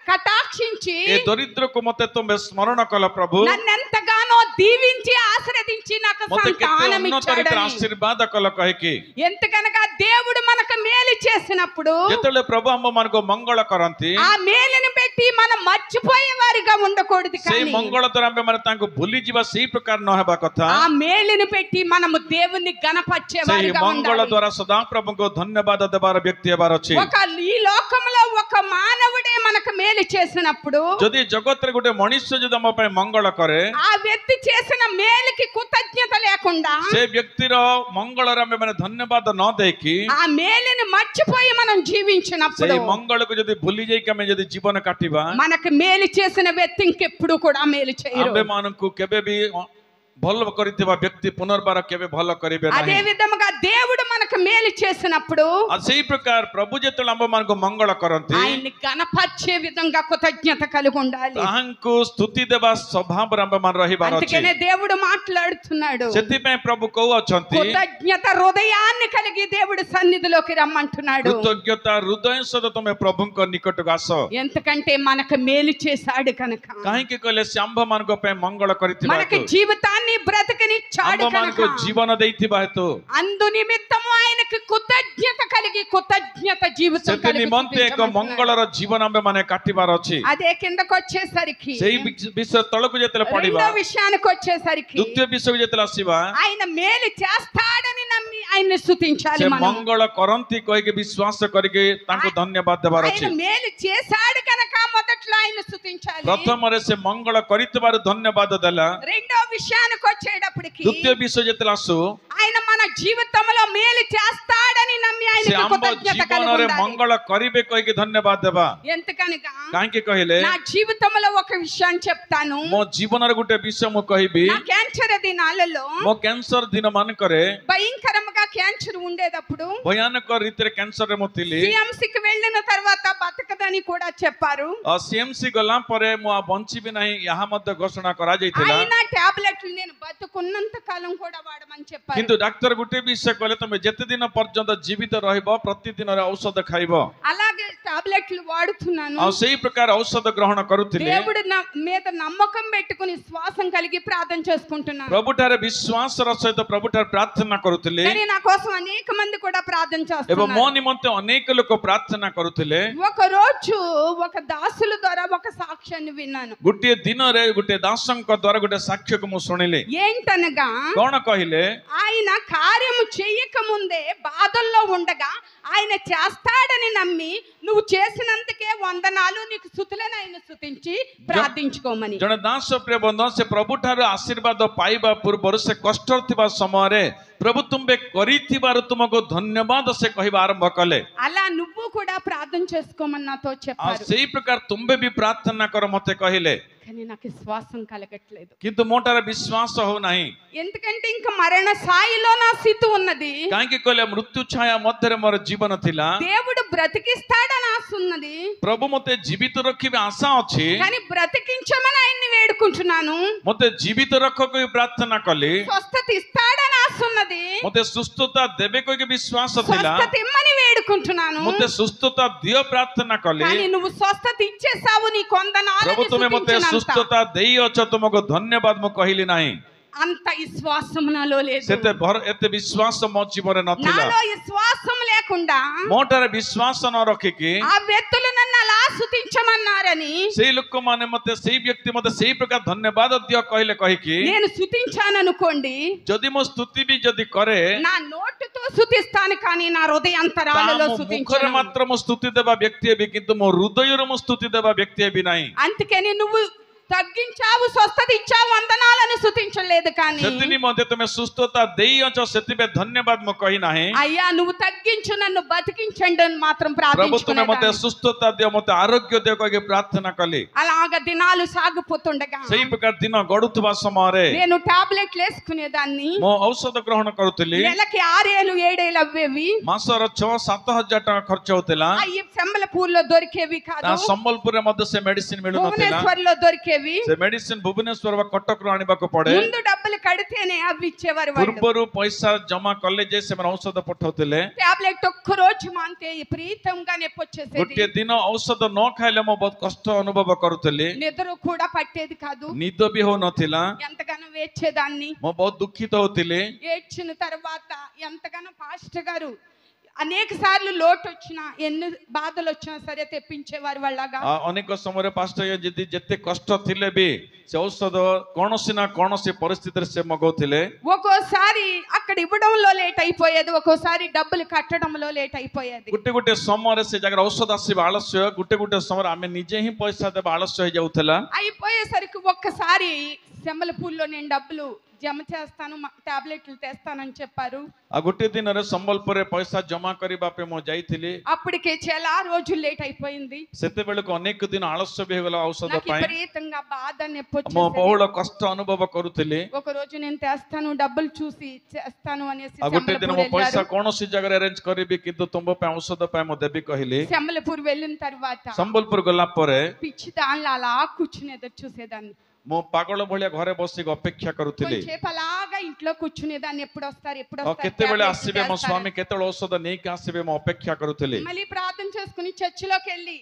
కటాక్షించి ଏ ଦରିଦ୍ରକୁ ମତେ ତୁମେ ସ୍ମରଣ କଲ ପ୍ରଭୁ, నన్నెంతగానో దీవించి ఆశీర్వదించి నాకు ମତେ କେତେ సంతానం ଉନ୍ନତ ରୀତିରେ ఇచ్చాడని. ఆశీర్ବାଦ కଲ କହିକି ఎంతకనగా దేవుడు మనకు మేలు చేసినప్పుడు ଯେତେବେଳେ ପ୍ରଭୁ ଆମ ମାନଙ୍କୁ ମଙ୍ଗଳ କରନ୍ତି, ఆ మేలుని పెట్టి మనం మర్చిపోయే వారిగా ఉండకూడదు. ସେଇ కానీ ମଙ୍ଗଳ ଦ୍ୱାରା ଆମେ ମାନେ ତାଙ୍କୁ ଭୁଲିଯିବା ସେଇ ପ୍ରକାର ନ ହେବା କଥା। ఆ మేలుని పెట్టి మనము దేవుణ్ణి గణపరిచే ସେଇ వారిగా ମଙ୍ଗଳ ఉండాలి. ଦ୍ୱାରା ସଦାପ୍ରଭୁଙ୍କୁ ଧନ୍ୟବାଦ ଦେବାର ବ୍ୟକ୍ତି ହେବାର ଅଛି। ఒక ఈ లోకంలో ఒక మానవుడే మనకు మేలు చేసినప్పుడు ଯଦି ଜଗତରେ ଗୋଟେ ମଣିଷ ଯଦି ଆମ ପାଇଁ ମଙ୍ଗଳ କରେ, ఆ వ్యక్తి చేసిన మేలుకి కృతజ్ఞత లేకుండా ସେ ବ୍ୟକ୍ତିର ମଙ୍ଗଳରେ ଆମେ ମାନେ ଧନ୍ୟବାଦ ନ ଦେଇକି ఆ మేలుని మర్చిపోయి మనం జీవించినప్పుడు ସେଇ ମଙ୍ଗଳକୁ ଯଦି ଭୁଲି ଯାଇକି ଆମେ ଯଦି ଜୀବନ କାଟିବା, మనకు మేలు చేసిన వ్యక్తి ఇంకెప్పుడు కూడా మేలు చేయరు. ଆମେ ମାନଙ୍କୁ କେବେ ବି ଭଲ କରିଥିବା ବ୍ୟକ୍ତି ପୁନର୍ବାର କେବେ ଭଲ କରିବେ అదే ନାହିଁ। విధముగా దేవుడు మనకు మేలు చేసినప్పుడు ଆଉ ସେଇ ପ୍ରକାର ପ୍ରଭୁ ଯେତେବେଳେ ଆମ ମାନଙ୍କୁ ମଙ୍ଗଳ କରନ୍ତି, ఆయన్ని గణపరిచే విధంగా కృతజ్ఞత కలిగి ఉండాలి. ତାହାଙ୍କୁ ସ୍ତୁତି ଦେବା ସ୍ୱଭାବରେ ଆମେ ମାନେ ରହିବାର ଅଛି। అందుకనే దేవుడు మాట్లాడుతున్నాడు. ସେଥିପାଇଁ ପ୍ରଭୁ କହୁଅଛନ୍ତି, కృతజ్ఞత హృదయాన్ని కలిగి దేవుడి సన్నిధిలోకి రమ్మంటున్నాడు. କୃତଜ୍ଞତା ହୃଦୟ ସହିତ ତମେ ପ୍ରଭୁଙ୍କ ନିକଟକୁ ଆସ। ఎందుకంటే మనకు మేలు చేశాడు కనుక, କାହିଁକି କହିଲେ ସେ ଆମ୍ଭ ମାନଙ୍କ ପାଇଁ ମଙ୍ଗଳ କରିଥିବା మనకి ହେତୁ, జీవితాన్ని బ్రతికినిచ్చాడు ଆମ୍ଭ ମାନଙ୍କୁ కనుక, ଜୀବନ ଦେଇଥିବା ହେତు, అందు నిమిత్తము ఆయనకు కృతజ్ఞత కలిగి కృతజ్ఞత జీవితం ସେଥି కలిగి ନିମନ୍ତେ ଏକ చూపించమంటున్నాడు. ମଙ୍ଗଳର ଜୀବନ ଆମେ ମାନେ କାଟିବାର ଅଛି। అదే కిందకు వచ్చేసరికి ସେଇ ବିଷୟ తଳକୁ ଯେତେବେଳେ ପଢିବା, రెండో విషయానికి వచ్చేసరికి ଦ୍ୱିତୀୟ ବିଷୟକୁ ଯେତେବେଳେ ଆସିବା, ఆయన మేలు చేస్తాడని నమ్మి ఆయన్ని స్తుతించాలి. ସେ మనం ମଙ୍ଗଳ କରନ୍ତି କହିକି ବିଶ୍ୱାସ କରିକି ତାଙ୍କୁ ଧନ୍ୟବାଦ ଦେବାର ଅଛି। ఆయన మేలు చేశాడు కనుక మొదట్లో ఆయన స్తుతించాలి. ପ୍ରଥମରେ ସେ ମଙ୍ଗଳ କରିଥିବାରୁ ଧନ୍ୟବାଦ ଦେଲା। రెండో విషయానికి వచ్చేటప్పటికి ଦ୍ୱିତୀୟ ବିଷୟ ଯେତେବେଳେ ଆସୁ, ఆయన మన జీవితంలో మేలు చేస్తాడని నమ్మి ସେ ఆయనకు ଆମ కృతజ్ఞత కలిగి ଜୀବନରେ ఉండాలి. ମଙ୍ଗଳ କରିବେ କହିକି ଧନ୍ୟବାଦ ଦେବା। ఎందుకనగా କାହିଁକି କହିଲେ, నా జీవితంలో ఒక విషయాన్ని చెప్తాను. ମୋ ଜୀବନର ଗୋଟେ ବିଷୟ ମୁଁ କହିବି। నా క్యాన్సర్ దినాలలో ମୋ କ୍ୟାନ୍ସର ଦିନ ମାନଙ୍କରେ భయంకరంగా క్యాన్సర్ ఉండేటప్పుడు ଭୟାନକ రీతిରେ କ୍ୟାନ୍ସରରେ ମୁଁ ଥିଲି। సిఎంసికి వెళ్ళిన తర్వాత బతకదని కూడా చెప్పారు. ସିଏମସି ଗଲା ପରେ ମୁଁ ଆଉ ବଞ୍ଚିବି ନାହିଁ ଏହା ମଧ୍ୟ ଘୋଷଣା କରାଯାଇଥିଲା। అయినా టాబ్లెట్లు నేను బతుకున్నంత కాలం కూడా వాడమని చెప్పారు. କିନ୍ତୁ ଡାକ୍ତର ଗୋଟେ ବିଷୟ କହିଲେ, ତମେ ଯେତେ ଦିନ ପର୍ଯ୍ୟନ୍ତ ଜୀବିତ ରହିବ ପ୍ରତିଦିନରେ ଔଷଧ ଖାଇବ। అలాగే టాబ్లెట్లు వాడుతున్నాను. ଆଉ ସେଇ ପ୍ରକାର ଔଷଧ ଗ୍ରହଣ କରୁଥିଲେ। దేవుడి మీద నమ్మకం పెట్టుకుని శ్వాసం కలిగి ప్రార్థన చేసుకుంటున్నాను. ప్రభుଠାରେ ବିଶ୍ୱାସର ସହିତ ప్రభుଠାରେ ପ୍ରାର୍ଥନା କରୁଥିଲେ కానీ నా కోసం అనేక మంది కూడా ప్రార్థన ଏବଂ చేస్తున్నారు. ମୋ ନିମନ୍ତେ ଅନେକ ଲୋକ ପ୍ରାର୍ଥନା କରୁଥିଲେ। ఒక రోజు ఒక దాసుల ద్వారా ఒక సాక్ష్యాన్ని విన్నాను. ଗୋଟିଏ ଦିନରେ ଗୋଟେ ଦାସଙ୍କ ଦ୍ୱାରା ଗୋଟେ ସାକ୍ଷ୍ୟକୁ ମୁଁ ଶୁଣିଲି। ఏంటనగా କଣ କହିଲେ? ఆయన కార్యము చేయక ముందే బాధల్లో ఉండగా ఆయన చేస్తాడని నమ్మి నువ్వు చేసినందుకే వందనాలు నీకు స్తుతులను ఆయన స్తుతించి ప్రార్థించుకోమని. ଜଣେ ଦାସ ପ୍ରିୟ ବନ୍ଧୁ ସେ ప్రభుଠାରୁ ଆଶୀର୍ବାଦ ପାଇବା ପୂର୍ବରୁ ସେ କଷ୍ଟରେ ଥିବା ସମୟରେ ପ୍ରଭୁ ତୁମେ କରିଥିବାରୁ ତୁମକୁ ଧନ୍ୟବାଦ ସେ କହିବା ଆରମ୍ଭ କଲେ। అలా నువ్వు కూడా ప్రార్థన చేసుకోమని నాతో ଆଉ చెప్పారు. ସେଇ ପ୍ରକାର ତୁମେ ବି ପ୍ରାର୍ଥନା କର ମତେ କହିଲେ। కానీ నాకు శ్వాసం కలగట్లేదు. କିନ୍ତୁ ମୋଠାରେ ବିଶ୍ୱାସ ହଉନାହିଁ। ఎందుకంటే ఇంకా మరణ స్థాయిలో నా స్థితి ఉన్నది. କାହିଁକି କହିଲେ ମୃତ୍ୟୁ ଛାୟା ମଧ୍ୟରେ ମୋର ଜୀବନ ଥିଲା। దేవుడు బ్రతికిస్తాడని ఆశ ఉన్నది. ପ୍ରଭୁ ମତେ ଜୀବିତ ରଖିବେ ଆଶା ଅଛି। కానీ బ్రతికించమని ఆయన్ని వేడుకుంటున్నాను. ମତେ ଜୀବିତ ରଖକୁ ପ୍ରାର୍ଥନା କଲି। స్వస్థత ఇస్తాడని ఆశ ఉన్నది. ମତେ ସୁସ୍ଥତା ଦେବେ କହିକି ବିଶ୍ୱାସ ଥିଲା। స్వస్థత ఇమ్మని వేడుకుంటున్నాను. ମତେ ସୁସ୍ଥତା ଦିଅ ପ୍ରାର୍ଥନା କଲି। కానీ నువ్వు స్వస్థత ఇచ్చేసావు, నీ కొందనాలని ପ୍ରଭୁ ତୁମେ ମତେ స్తుతించినంత. ସୁସ୍ଥତା ଦେଇଅଛ ତୁମକୁ ଧନ୍ୟବାଦ ମୁଁ କହିଲି ନାହିଁ। అంత విశ్వాసం నాలో లేదు. ସେତେ ଏତେ ବିଶ୍ୱାସ ମୋ ଜୀବନରେ ନଥିଲା। నాలో విశ్వాసం లేకుండా ମୋଠାରେ ବିଶ୍ୱାସ ନ ରଖିକି ఆ వ్యక్తులు నన్ను అలా స్తుతించమన్నారని ସେଇ ଲୋକମାନେ ମତେ ସେଇ ବ୍ୟକ୍ତି ମତେ ସେଇ ପ୍ରକାର ଧନ୍ୟବାଦ ଦିଅ କହିଲେ କହିକି నేను స్తుతించాను అనుకోండి, ଯଦି ମୁଁ ସ୍ତୁତି ବି ଯଦି କରେ నా నోటితో స్తుతిస్తాను కానీ నా హృదయాంతరాలలో ମୁଖରେ స్తుతించను. ମାତ୍ର ମୁଁ ସ୍ତୁତି ଦେବା ବ୍ୟକ୍ତି ହେବି, କିନ୍ତୁ ମୋ ହୃଦୟରୁ ମୁଁ ସ୍ତୁତି ଦେବା ବ୍ୟକ୍ତି ହେବି ନାହିଁ। అందుకని నువ్వు తగ్గించావు, స్వస్థత ఇచ్చావు, వందనాలని స్తుతించలేదు. కానీ ସେଥି ନିମନ୍ତେ ତୁମେ ସୁସ୍ଥତା ଦେଇଅଛ ସେଥିପାଇଁ ଧନ୍ୟବାଦ ମୁଁ କହି ନାହିଁ। అయ్యా నువ్వు తగ్గించు, నన్ను బతికించండి అని మాత్రం ପ୍ରଭୁ ତୁମେ ମତେ ప్రార్థించుకున్నాను. ସୁସ୍ଥତା ଦିଅ ମତେ ଆରୋଗ୍ୟ ଦିଅ କହିକି ପ୍ରାର୍ଥନା କଲି। అలాగ దినాలు సాగిపోతుండగా ସେଇ ପ୍ରକାର ଦିନ ଗଡୁଥିବା ସମୟରେ నేను టాబ్లెట్లు వేసుకునేదాన్ని. ମୁଁ ଔଷଧ ଗ୍ରହଣ କରୁଥିଲି। నెలకి 6,000-7,000 అవ్వేవి. ମାସର 6-7 ହଜାର ଟଙ୍କା ଖର୍ଚ୍ଚ ହଉଥିଲା। అవి సెంబలపూర్లో దొరికేవి ତା కాదు, ସମ୍ବଲପୁରରେ ମଧ୍ୟ ସେ ମେଡିସିନ ମିଳୁନଥିଲା। భువనేశ్వర్లో దొరికేవి. ସେ ମେଡିସିନ ଭୁବନେଶ୍ୱର ବା କଟକରୁ ଆଣିବାକୁ ପଡେ। ముందు డబ్బులు కడితేనే అవి ఇచ్చేవారు వాళ్ళు. ପୂର୍ବରୁ ପଇସା ଜମା କଲେ ଯେ ସେମାନେ ଔଷଧ ପଠାଉଥିଲେ। టాబ్లెట్ ఒక్క రోజు మాంతే విపరీతంగా నొప్పి వచ్చేసేది. ଗୋଟିଏ ଦିନ ଔଷଧ ନ ଖାଇଲେ ମୁଁ ବହୁତ କଷ୍ଟ ଅନୁଭବ କରୁଥିଲି। నిద్ర కూడా పట్టేది కాదు. ନିଦ ବି ହଉନଥିଲା। ఎంతగానో వేచేదాన్ని. ମୁଁ ବହୁତ ଦୁଃଖିତ ହଉଥିଲି। ఏడ్చిన తర్వాత ఎంతగానో పాస్టర్ గారు అనేక సార్లు లోటు వచ్చినా ఎన్ని బాధలు వచ్చినా సరే తెప్పించేవారు వాళ్ళగా. ଅନେକ ସମୟରେ ପାଷ୍ଟର ଯଦି ଯେତେ କଷ୍ଟ ଥିଲେ ବି ସେ ଔଷଧ କୌଣସି ନା କୌଣସି ପରିସ୍ଥିତିରେ ସେ ମଗଉଥିଲେ। ఒక్కోసారి అక్కడ ఇవ్వడంలో లేట్ అయిపోయేది, ఒక్కోసారి డబ్బులు కట్టడంలో లేట్ అయిపోయేది. ଗୋଟେ ଗୋଟେ ସମୟରେ ସେ ଜାଗାରେ ଔଷଧ ଆସିବା ଆଳସ୍ୟ, ଗୋଟେ ଗୋଟେ ସମୟରେ ଆମେ ନିଜେ ହିଁ ପଇସା ଦେବା ଆଳସ୍ୟ ହେଇଯାଉଥିଲା। అయిపోయేసరికి ఒక్కసారి సెమ్మలపూల్లో నేను డబ్బులు జమ చేస్తాను, టాబ్లెట్లు తెస్తానని చెప్పారు. ఆ ଗୋଟେ ଦିନରେ ସମ୍ବଲପୁରରେ ପଇସା ଜମା କରିବା ପାଇଁ ମୁଁ ଯାଇଥିଲି। అప్పటికే చాలా రోజులు లేట్ అయిపోయింది. ସେତେବେଳକୁ ଅନେକ ଦିନ ଆଳସ୍ୟ ବି ହେଇଗଲା ଔଷଧ నాకు ପାଇଁ। విపరీతంగా బాధ నొప్పి ମୁଁ వచ్చేసేది. ବହୁଳ କଷ୍ଟ ଅନୁଭବ କରୁଥିଲି। ఒక రోజు నేను తెస్తాను, డబ్బులు చూసి చేస్తాను అనేసి ଆଉ ଗୋଟେ ଦିନ ମୁଁ సెమ్మలపూర్ ପଇସା వెళ్ళారు. କୌଣସି ଜାଗାରେ ଆରେଞ୍ଜ କରିବି କିନ୍ତୁ ତୁମ ପାଇଁ ଔଷଧ ପାଇଁ ମୁଁ ଦେବି କହିଲି। సెమ్మలపూర్ వెళ్ళిన తర్వాత ସମ୍ବଲପୁର ଗଲା ପରେ పిచ్చి దానిలో అలా కూర్చుని ఎదురు చూసేదాన్ని. ମୁଁ ପାଗଳ ଭଳିଆ ଘରେ ବସିକି ଅପେକ୍ଷା କରୁଥିଲି। కొంచెంసేపు అలాగా ఇంట్లో కూర్చునేదాన్ని, ఎప్పుడు వస్తారు ఎప్పుడు ଆଉ వస్తారు, କେତେବେଳେ టాబ్లెట్లు ଆସିବେ ମୋ తెస్తారు. ସ୍ୱାମୀ, କେତେବେଳେ ଔଷଧ ନେଇକି ଆସିବେ ମୁଁ ଅପେକ୍ଷା କରୁଥିଲି। మళ్ళీ ప్రార్థన చేసుకుని చర్చిలోకి వెళ్ళి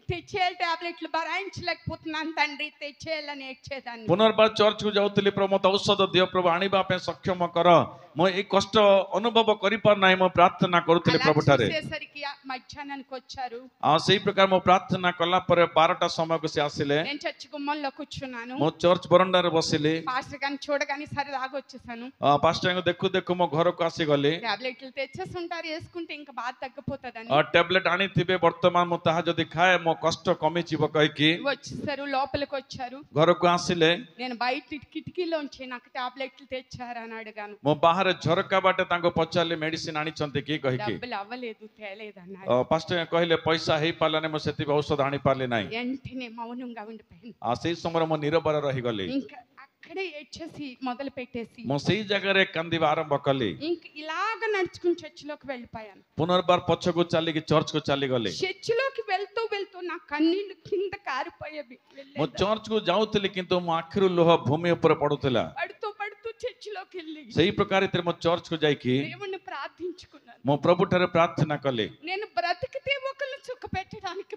తెచ్చేయాలి, టాబ్లెట్లు భరాయించలేకపోతున్నాను తండ్రి, తెచ్చేయాలని ఏడ్చేదాన్ని. ପୁନର୍ବାର ଚର୍ଚ୍ଚକୁ ଯାଉଥିଲି, ପ୍ରଭୁ ମତେ ଔଷଧ ଦିଅ, ପ୍ରଭୁ ଆଣିବା ପାଇଁ ସକ୍ଷମ କର, ମୁଁ ଏଇ କଷ୍ଟ ଅନୁଭବ କରିପାରୁନାହିଁ, ମୁଁ ପ୍ରାର୍ଥନା କରୁଥିଲି అలా ପ୍ରଭୁଠାରେ। చూసేసరికి మధ్యాహ్నానికి వచ్చారు. ଆଉ ସେଇ ପ୍ରକାର ମୁଁ ପ୍ରାର୍ଥନା କଲା ପରେ 12ଟା ସମୟକୁ ସେ ଆସିଲେ। నేను చర్చి గుమ్మంలో కూర్చున్నాను. ମୁଁ ଚର୍ଚ୍ଚ ବରଣ୍ଡାରେ ବସିଲି। పాస్టర్ గారిని చూడగానే సరదాగా వచ్చేసాను. ପାଷ୍ଟରଙ୍କୁ ଦେଖୁ ଦେଖୁ ମୋ ଘରକୁ ଆସିଗଲି। టాబ్లెట్లు తెచ్చేసి ఉంటారు, వేసుకుంటే ఇంకా బాధ తగ్గిపోతుందని. ଟ୍ୟାବଲେଟ ଆଣିଥିବେ, ବର୍ତ୍ତମାନ ମୁଁ ତାହା ଯଦି ଖାଏ ମୋ କଷ୍ଟ କମିଯିବ କହିକି వచ్చేసారు, లోపలికి వచ్చారు. ଘରକୁ ଆସିଲେ। నేను బయట కిటికీలోంచి నాకు టాబ్లెట్లు తెచ్చారని అడిగాను. ମୁଁ ବାହାରେ ଝରକା ବାଟେ ତାଙ୍କୁ ପଚାରିଲି ମେଡିସିନ ଆଣିଛନ୍ତି କି କହିକି। డబ్బులు అవ్వలేదు, తేలేదన్నారు. ପାଷ୍ଟର କହିଲେ ପଇସା ହେଇପାରିଲାନି, ମୁଁ ସେଥିପାଇଁ ଔଷଧ ଆଣିପାରିଲି ନାହିଁ। వెంటనే మౌనంగా ఉండిపోయాను. ସେଇ ସମୟରେ ମୁଁ ନିରବର ରହିଗଲି। ఇంకా అక్కడే ఏడ్చేసి మొదలు పెట్టేసి ମୁଁ ସେଇ ଜାଗାରେ କାନ୍ଦିବା ଆରମ୍ଭ କଲି। ఇంక ఇలాగ నడుచుకుని చర్చిలోకి వెళ్ళిపోయాను. ପୁନର୍ବାର ପଛକୁ ଚାଲିକି ଚର୍ଚ୍ଚକୁ ଚାଲିଗଲି। చర్చిలోకి వెళ్తూ వెళ్తూ నా కన్నీళ్లు కింద కారిపోయేవి. ମୁଁ ଚର୍ଚ୍ଚକୁ ଯାଉଥିଲି କିନ୍ତୁ ମୋ ଆଖିରୁ ଲୁହ ଭୂମି ଉପରେ ପଡୁଥିଲା। పడుతూ పడుతూ చర్చిలోకి వెళ్ళి ସେଇ ପ୍ରକାର ରୀତିରେ ମୁଁ ଚର୍ଚ୍ଚକୁ ଯାଇକି దేవుణ్ణి ప్రార్థించుకున్నాను. ମୁଁ ପ୍ରଭୁଠାରେ ପ୍ରାର୍ଥନା କଲି। నేను బ్రతికితే ఒకరిని సుఖ పెట్టడానికి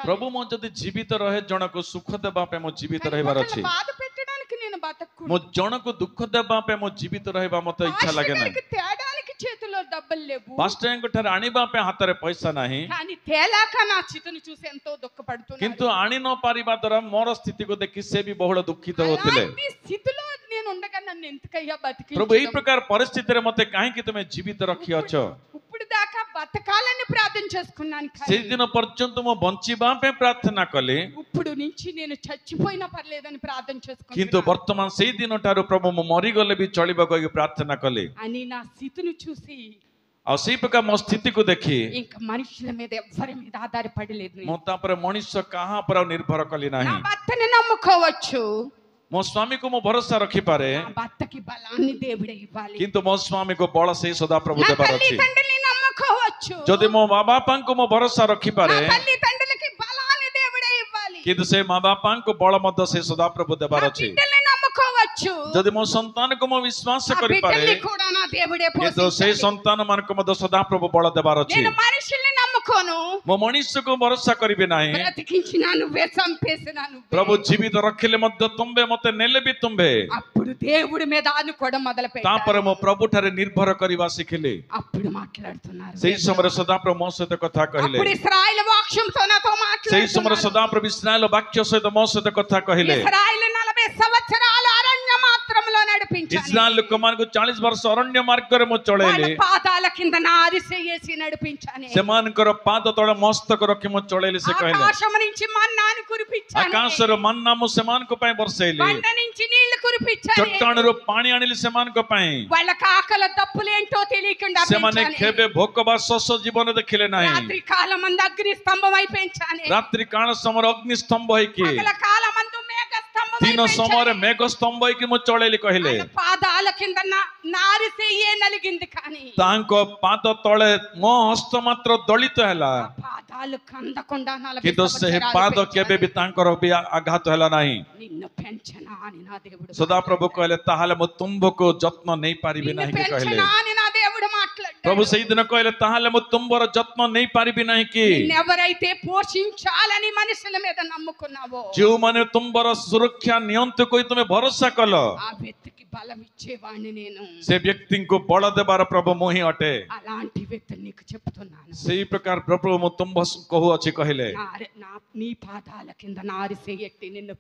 प्रभु मो जदि जीवित रहे जनक सुख देबा पे मो जीवित रहबार अछि బాధ పెట్టడానికి నేను బతకూడదు. मो जनक दुख देबा पे मो जीवित रहबा मते इच्छा लागे ना పాస్టర్ గారికి తేడానికి చేతిలో డబ్బులు లేవు, पास्टर ठारे आनिबा पे हातरे पैसा नाही కానీ తేలాక నా స్థితిని చూసి ఎంతో దుఃఖపడుతున్నాడు. किंतु आनी न पारिबा द्वारा मोर स्थिति को देखि से भी बहुल दुखित होतिले అలాంటి స్థితిలో నేను ఉండగా నన్ను ఎందుకయ్యా బతికి प्रभु एई प्रकार परिस्थिति रे मते काहे कि तुमे जीवित रखि अछो ఇప్పుడు దాకా బతకాలని ప్రార్థన చేసుకున్నాను, से కానీ दिन पर्यंत मो बंचिबा पे प्रार्थना कले ఇప్పుడు నుంచి నేను చచ్చిపోయినా పర్లేదని ప్రార్థన किंतु చేసుకున్నాను वर्तमान से दिन ठारो प्रभु मो मरि गले भी चलिबा को प्रार्थना कले అని నా స్థితిని చూసి आ सेई प्रकार मो स्थिति को देखि ఇంకా మనుషుల మీద ఎవ్వరి మీద ఆధారపడలేదు నేను. मो तापर मनुष्य कहां पर निर्भर कली నా नाही భర్తని నమ్ముకోవచ్చు, मो स्वामी को मो भरोसा रखि पारे నా భర్తకి బలాన్ని దేవుడే ఇవ్వాలి. किंतु मो स्वामी को बळ से सदा प्रभु నా देबार తల్లి अछि తండ్రిని నమ్ముకోవచ్చు, जदि मो माँ बापा को मो भरोसा रखि నా पारे తల్లి తండ్రులకి బలాన్ని దేవుడే ఇవ్వాలి. किंतु से माँ बापा को बळ मध्य से सदा प्रभु देबार నా अछि బిడ్డల్ని నమ్ముకోవచ్చు, जदि मो संतान को मो विश्वास నా करि पारे బిడ్డల్ని కూడా నా దేవుడే किंतु से పోషించాలి. संतान मान को मध्य सदा प्रभु बळ देबार अछि నేను మనుషుల్ని నమ్ముకోను, मो मनुष्य को भरोसा करिबे नाही బ్రతికించినా నువ్వే, చంపేసినా నువ్వే. प्रभु जीवित रखिले मध्य तुम्बे मते नेले भी तुम्बे అప్పుడు దేవుడి మీద ఆనుకోవడం మొదలు तापर పెట్టారు. मो प्रभु ठारे निर्भर करिबा सिखिले అప్పుడు మాట్లాడుతున్నారు. सेई समय सदा प्रभु मो सहित कथा అప్పుడు कहिले ఇశ్రాయేలు వాక్యంతో నాతో सेई समय మాట్లాడుతున్నారు. सदा प्रभु इस्राएल वाक्य सहित मो सहित कथा कहिले ఇశ్రాయేలు 40 సంవత్సరాలు అరణ్య మాత్రములో నడిపించాను. इस्राएल लोक मान को 40 वर्ष अरण्य मार्ग रे मो వాళ్ళ चळेले పాదాల కింద నారిసేసి నడిపించాను. सेमानकर पाद तळे मस्तक रखि मो चळेले से कहिले ఆకాశం నుంచి మన్నాను కురిపించాను, आकाश रो मन्ना मो सेमान को पय बरसेले బండ నుంచి నీళ్లు కురిపించాను. चट्टान रो पानी आनिले सेमान को पय వాళ్ళకి ఆకలి దప్పులేంటో తెలియకుండా सेमाने పెంచాను. खेबे भोकबा सस जीवन देखिले नाही రాత్రి కాలమందు అగ్ని స్తంభమై పెంచాను, रात्रि काल समर अग्नि स्तंभ है कि పగల కాలమందు మేఘ స్తంభమై तीन समय పెంచాను. मेघ स्तंभ है कि मो चळेली कहिले ఆయన పాదాల కింద నారిసేయే నలిగింది, కానీ तांको पाद तळे मो हस्त मात्र दलित हैला ఆ పాదాలు కందకుండా 40 किंतु से సంవత్సరాలు पाद పెంచాను. केबे भी तांकर भी आघात हैला नाही నిన్ను పెంచనా అని నా దేవుడు सदा प्रभु कहले ताहाले मो तुंबको जत्न नै पारिबि నిన్ను नाही कि कहले పెంచనా అని నా దేవుడు మాట్లాడాడు. प्रभु सेई दिन कहले ताहाले मो तुंबर जत्न नै पारिबि नाही कि ఎవరైతే పోషించాలని మనుషుల మీద నమ్ముకున్నావో जो माने तुंबर सुरक्षा नियंत्रण कोई तुम्हें भरोसा कलो ఆ వ్యక్తికి బలం ఇచ్చేవాడిని నేను. से व्यक्ति को बल देबार प्रभु मोहि अटे అలాంటి వ్యక్తిని నీకు చెప్తున్నాను. सेई प्रकार प्रभु मो तुंब कहू अछि कहले నీ పాదాల కింద నారిసేయట్టి నిన్ను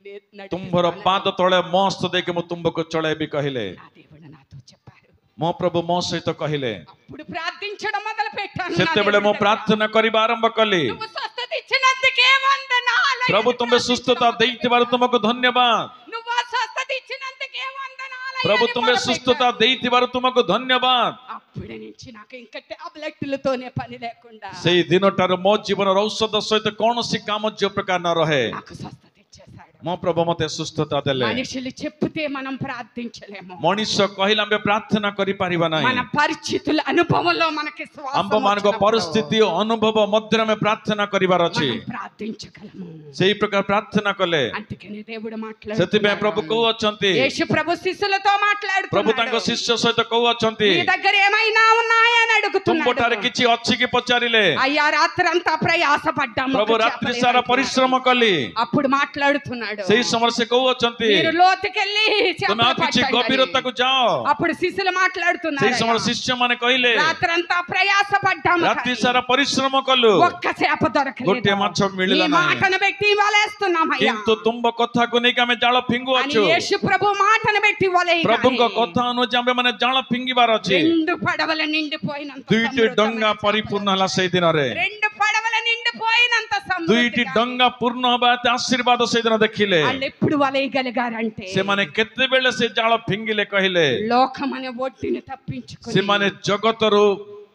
तुम्बर पाद तळे मस्त देके मो तुंबको चळेबि कहले నా దేవుడు నాతో చెప్పారు. मो प्रभु मो सहित कहले అప్పుడు ప్రార్థించడం మొదలు పెట్టాను. सेतेबेले मो प्रार्थना करिबा आरंभ कली నువ్వు స్వస్థత ఇచ్చినందుకే వందనాలు. प्रभु तुम्हें सुस्थता देइतिबार तुमको धन्यवाद నువ్వు స్వస్థత ఇచ్చినందుకే వందనాలు. प्रभु तुम्हें सुस्थता देइतिबार तुमको धन्यवाद అప్పటి నుంచి నాకు ఇంకా టాబ్లెట్లతోనే పని లేకుండా सेई दिनटार मो जीवन औषध सहित कौनसी काम जो प्रकार न रहे నాకు స్వస్థత ఇచ్చేశాడు. मो प्रभु मते सुस्थता देले మనుషులు చెప్తే మనం ప్రార్థించలేము, मनुष्य कहिला आम्बे प्रार्थना करि पारिबा మన नाही పరిస్థితుల అనుభవంలో మనకి శ్వాస आम्ब मानको परिस्थिति अनुभव मध्य में प्रार्थना करिबार अछि ప్రార్థించగలము. सेई प्रकार प्रार्थना कले అందుకని దేవుడు सेतिबे మాట్లాడుతున్నాడు. प्रभु कहू अछंती యేసు ప్రభు శిష్యులతో प्रभु మాట్లాడుతున్నాడు. तांको शिष्य सहित कहू अछंती నీ దగ్గర ఏమైనా ఉన్నాయని तुमठारे అడుగుతున్నాడు. किछि अछि कि पचारिले అయ్యా రాత్రంతా ప్రయాసపడ్డాము, प्रभु ఒక रात्रि చేప सारा లేవనుకున్నాడు. परिश्रम कली అప్పుడు మాట్లాడుతున్నాడు. सेई समय से कहू अछंती మీరు లోతుకెళ్ళి చేపలు तुम आ किछि పట్టండి. गभीरता को जाओ అప్పుడు శిష్యులు మాట్లాడుతున్నారు. सेई समय शिष्य माने कहिले రాత్రంతా ప్రయాసపడ్డాము, रात्रि కానీ सारा परिश्रम कलु ఒక్క చేప దొరకలేదు. गोटे माछ मिलिला నీ नाही మాటను బట్టి వలేస్తున్నామయ్యా किंतु तुम कथा को नेका में जाल फिंगु అని अछु యేసు ప్రభు మాటను బట్టి వలేయగానే प्रभु को कथा अनुसार आम्बे माने जाल फिंगिबार अछि రెండు పడవల నిండిపోయినంత दुईटी సమృద్ధమైన डंगा చేపలు परिपूर्ण పట్టారు. हला सेई दिन रे రెండు పడవల నిండిపోయినంత दुईटी సమృద్ధిగా डंगा पूर्ण हबाते आशीर्वाद सेई दिन देखिले వాళ్ళు ఎప్పుడు వలేయగలిగారంటే से माने केते बेले से जाल फिंगिले कहिले లోకమనే ఒడ్డుని తప్పించుకొని से माने जगतरु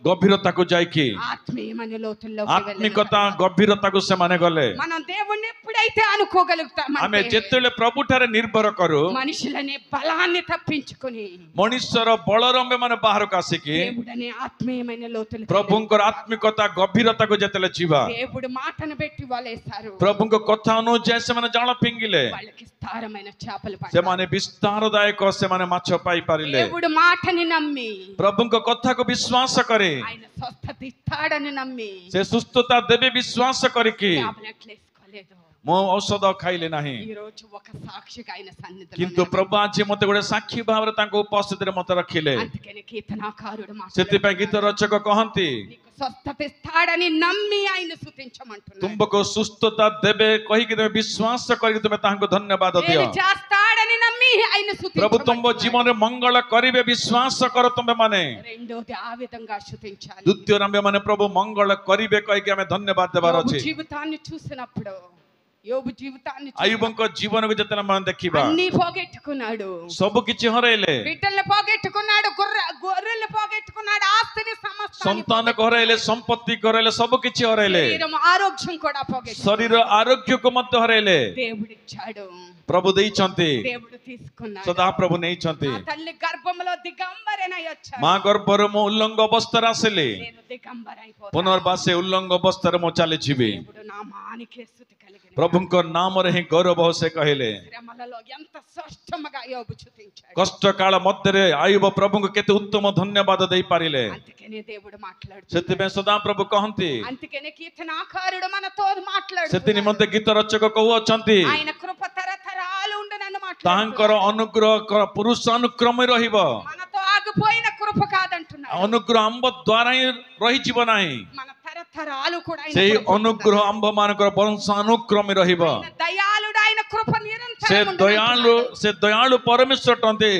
गभीरता को जाइकी ఆత్మీయమైన లోతుల్లోకి आत्मिकता వెళ్ళిన गभीरता को से माने गले మనం దేవుణ్ణి ఎప్పుడైతే అనుకోగలుగుతామంటే आमे जेतेले प्रभु ठारे निर्भर करू మనుషులనే బలాన్ని తప్పించుకొని मनुष्यर बलरंबे माने बाहर कासिकी దేవుడనే ఆత్మీయమైన లోతులు प्रभुंकर आत्मिकता गभीरता को जेतेले जीवा దేవుడు మాటను పెట్టి వలేశారు. प्रभुंको कथा अनुसार से माने जाल फिंगिले వాళ్ళకి స్థారమైన చేపలు से పట్టారు. माने विस्तारदायक से माने माछ पाई पारिले దేవుడు మాటని నమ్మి प्रभुंको कथा को विश्वास करे ఆయన స్వస్థత ఇస్తాడని నమ్మి से सुस्थता देबे विश्वास करिकी టాబ్లెట్లు వేసుకోలేదు. ମୁଁ ଔଷଧ ଖାଇଲି ନାହିଁ ఈ రోజు ఒక సాక్షిగా ఆయన సన్నిధిలో କିନ୍ତୁ ପ୍ରଭୁ ଆଜି ମତେ ଗୋଟେ ସାକ୍ଷୀ ଭାବରେ ତାଙ୍କ ଉପସ୍ଥିତିରେ ମତେ ରଖିଲେ అందుకని కీర్తనాకారుడు ସେଥିପାଇଁ ଗୀତ ରଚକ କହନ୍ତି నీకు స్వస్థత ఇస్తాడని నమ్మి ఆయన స్తుతించమంటున్నాడు ତୁମକୁ ସୁସ୍ଥତା ଦେବେ କହିକି ତମେ ବିଶ୍ୱାସ କରିକି ତୁମେ ତାହାଙ୍କୁ ଧନ୍ୟବାଦ ଦିଅ మేలు చేస్తాడని నమ్మి ఆయన ପ୍ରଭୁ ତୁମ స్తుతించమంటున్నాడు ଜୀବନରେ ମଙ୍ଗଳ କରିବେ ବିଶ୍ୱାସ କର ତୁମେ ମାନେ రెండోది ఆ విధంగా స్తుతించాలి ଦ୍ୱିତୀୟରେ ଆମେ ମାନେ ପ୍ରଭୁ ମଙ୍ଗଳ କରିବେ କହିକି ଆମେ ଧନ୍ୟବାଦ ଦେବାର యోబు ଅଛି జీవితాన్ని చూసినప్పుడు యోబు జీవితాన్ని ଆୟୁବଙ୍କ ଜୀବନକୁ ଯେତେବେଳେ ଆମେ ଦେଖିବା అన్ని పోగొట్టుకున్నాడు ସବୁ କିଛି ହରେଇଲେ బిడ్డల్ని పోగొట్టుకున్నాడు గొర్రెల్ని పోగొట్టుకున్నాడు ఆస్తిని సమస్తాన్ని ସନ୍ତାନକୁ ହରେଇଲେ ସମ୍ପତ୍ତିକୁ ହରେଇଲେ ସବୁ କିଛି ହରେଇଲେ శరీరం ఆరోగ్యం కూడా పోగొట్టుకున్నాడు ଶରୀର ଆରୋଗ୍ୟକୁ ମଧ୍ୟ ହରେଇଲେ దేవుడు ఇచ్చాడు ପ୍ରଭୁ ଦେଇଛନ୍ତି దేవుడు తీసుకున్నాడు ସଦାପ୍ରଭୁ ନେଇଛନ୍ତି ఆ తల్లి గర్భంలో దిగంబరనై వచ్చాడు ମା ଗର୍ଭରୁ ମୁଁ ଉଲ୍ଲଙ୍ଗ ଅବସ୍ଥାରେ ଆସିଲି నేను దిగంబరైపోతాను ପୁନର୍ବାର ସେ ଉଲ୍ଲଙ୍ଗ ଅବସ୍ଥାରେ ମୁଁ ଚାଲିଯିବି దేవుడు నామానికే స్తుతి కలిగిన ପ୍ରଭୁଙ୍କ ନାମରେ ହିଁ ଗୌରବ ସେ କହିଲେ శ్రమలలో ఎంత స్పష్టంగా యోబు స్తుతించాడు କଷ୍ଟ କାଳ ମଧ୍ୟରେ ଆୟୁବ ପ୍ରଭୁଙ୍କୁ କେତେ ଉତ୍ତମ ଧନ୍ୟବାଦ ଦେଇପାରିଲେ అందుకనే దేవుడు మాట్లాడుతున్నాడు ସେଥିପାଇଁ ସଦାପ୍ରଭୁ କହନ୍ତି అందుకనే కీర్తనాకారుడు మనతో మాట్లాడుతున్నాడు ସେଥି ନିମନ୍ତେ ଗୀତ ରଚକ କହୁଅଛନ୍ତି ఆయన కృప తరతరాలు ఉండునని ତାହାଙ୍କର మాట్లాడుతున్నాడు ଅନୁଗ୍ରହ ପୁରୁଷ ଅନୁକ୍ରମେ ରହିବ మనతో ఆగిపోయిన కృప కాదంటున్నాడు ଅନୁଗ୍ରହ ଆମ୍ଭ ଦ୍ୱାରା ହିଁ ରହିଯିବ ନାହିଁ మన తరతరాలు కూడా ఆయన ସେଇ కృప ଅନୁଗ୍ରହ ଆମ୍ଭ ମାନଙ୍କର ବଂଶାନୁକ୍ରମେ ରହିବ ఆయన దయాళుడు ఆయన కృప ସେ నిరంతరం ଦୟାଳୁ ପରମେଶ୍ୱର ଟନ୍ତି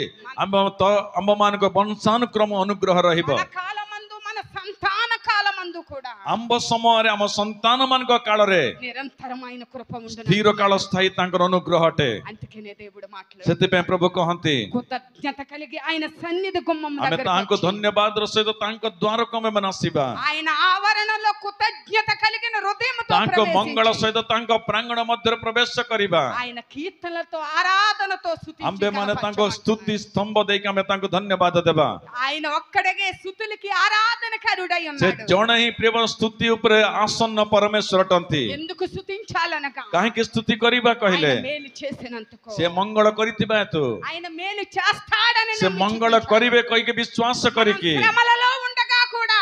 ଆମ୍ଭ ମାନଙ୍କ ବଂଶାନୁକ୍ରମ ଅନୁଗ୍ରହ ରହିବ మన కాలమందు మన సంతాన కాలమందు కూడా ଆମ୍ଭ ସମୟରେ ଆମ ସନ୍ତାନ ମାନଙ୍କ କାଳରେ నిరంతరమైన కృప ఉండును ସ୍ଥିର କାଳ ସ୍ଥାୟୀ ତାଙ୍କର ଅନୁଗ୍ରହ ଅଟେ అందుకనే దేవుడు మాట్లాడు ସେଥିପାଇଁ ପ୍ରଭୁ କହନ୍ତି కృతజ్ఞత కలిగి ఆయన సన్నిధి గుమ్మం ଆମେ దగ్గరకు ତାହାଙ୍କୁ వచ్చి, ଧନ୍ୟବାଦର ସହିତ ତାଙ୍କ ଦ୍ୱାରକୁ ଆମେ ମାନେ ଆସିବା ఆయన ఆవరణలో కృతజ్ఞత కలిగిన హృదయంతో ତାଙ୍କ ମଙ୍ଗଳ ప్రవేశించి, ସହିତ ତାଙ୍କ ପ୍ରାଙ୍ଗଣ ମଧ୍ୟରେ ପ୍ରବେଶ କରିବା ఆయన కీర్తనలతో ఆరాధనతో స్తుతించి ଆମ୍ଭେ ମାନେ ତାଙ୍କ కనపరచమంటున్నాడు. ସ୍ତୁତି ସ୍ତମ୍ଭ ଦେଇକି ଆମେ ତାଙ୍କୁ ଧନ୍ୟବାଦ ଦେବା ఆయన ఒక్కడే స్తుతులకి ఆరాధనకరుడై ସେ ఉన్నాడు ଜଣେ ହିଁ ପ୍ରିୟ ସ୍ତୁତି ଉପରେ ଆସନ୍ନ ପରମେଶ୍ୱର ଅଟନ୍ତି ఎందుకు స్తుతించాలనగా କାହିଁକି ସ୍ତୁତି କରିବା କହିଲେ ఆయన మేలు చేసినందుకు ସେ ମଙ୍ଗଳ କରିଥିବା ହେତୁ ఆయన మేలు చేస్తాడని ସେ నమ్మి ମଙ୍ଗଳ స్తుతించాలి. କରିବେ କହିକି ବିଶ୍ୱାସ କରିକି శ్రమలలో ఉండగా కూడా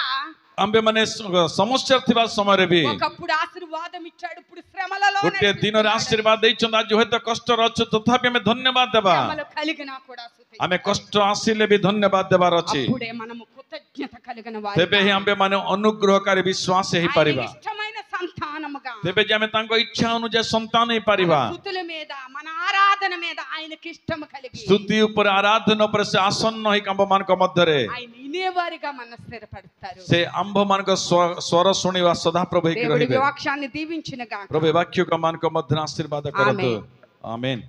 ଆମ୍ଭେ ମାନେ ସମସ୍ୟା ଥିବା ସମୟରେ ବି ఒకప్పుడు ఆశీర్వాదం ఇచ్చాడు ఇప్పుడు శ్రమలలో ଗୋଟିଏ ଦିନରେ ଆଶୀର୍ବାଦ ଦେଇଛନ୍ତି ଆଜି ହୁଏତ କଷ୍ଟରେ ଅଛୁ ତଥାପି ଆମେ ଧନ୍ୟବାଦ ଦେବା శ్రమలు కలిగినా కూడా స్తుతించాలి. ଆମେ କଷ୍ଟ ଆସିଲେ ବି ଧନ୍ୟବାଦ ଦେବାର ଅଛି అప్పుడే మనము కృతజ్ఞత కలిగిన ତେବେ ହିଁ ଆମ୍ଭେ ମାନେ ଅନୁଗ୍ରହକାରୀ ବିଶ୍ୱାସ ହେଇପାରିବା ఇష్టమైన సంతానముగా ତେବେ ଯେ ଆମେ ତାଙ୍କ ଇଚ୍ଛା ଅନୁଯାୟୀ ସନ୍ତାନ ହେଇପାରିବା స్తుతుల మీద మన ఆరాధన మీద ఆయనకి ఇష్టం కలిగి ସ୍ତୁତି ଉପରେ ଆରାଧନା ଉପରେ ସେ ଆସନ୍ନ ହେଇକି ଆମ୍ଭ ମାନଙ୍କ ମଧ୍ୟରେ ఆయన వినేవారిగా మన స్థిరపడతారు ସେ ଆମ୍ଭ ମାନଙ୍କ ସ୍ୱର ଶୁଣିବା ସଦାପ୍ରଭୁ ହେଇକି దేవుడి ରହିବେ వాక్యాన్ని దీవించిన గాక ପ୍ରଭୁ ବାକ୍ୟକୁ ମାନଙ୍କ ମଧ୍ୟରେ ଆଶୀର୍ବାଦ କରନ୍ତୁ ଆମେନ୍। ଆମେନ୍।